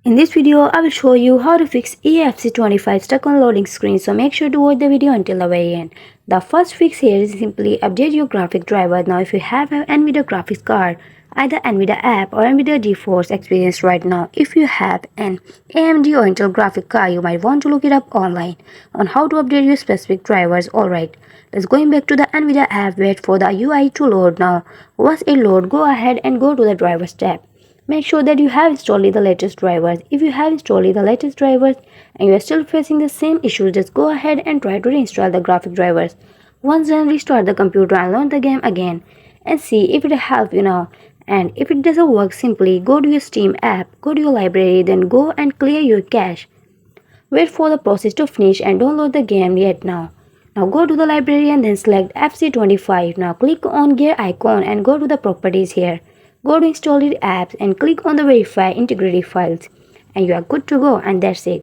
In this video, I will show you how to fix EFC25 stuck on loading screen, so make sure to watch the video until the very end. The first fix here is simply update your graphic driver. Now if you have an Nvidia graphics card, either Nvidia app or Nvidia GeForce experience right now, if you have an AMD or Intel graphic card, you might want to look it up online on how to update your specific drivers. Alright, let's going back to the Nvidia app, wait for the UI to load. Now once it load, go ahead and go to the drivers tab. Make sure that you have installed the latest drivers. If you have installed the latest drivers and you are still facing the same issue, just go ahead and try to reinstall the graphic drivers. Once done, restart the computer and launch the game again and see if it helps you now. And if it doesn't work, simply go to your Steam app, go to your library, then go and clear your cache. Wait for the process to finish and don't load the game yet now. Now go to the library and then select FC25. Now click on gear icon and go to the properties here. Go to installed apps and click on the verify integrity files and you are good to go, and that's it.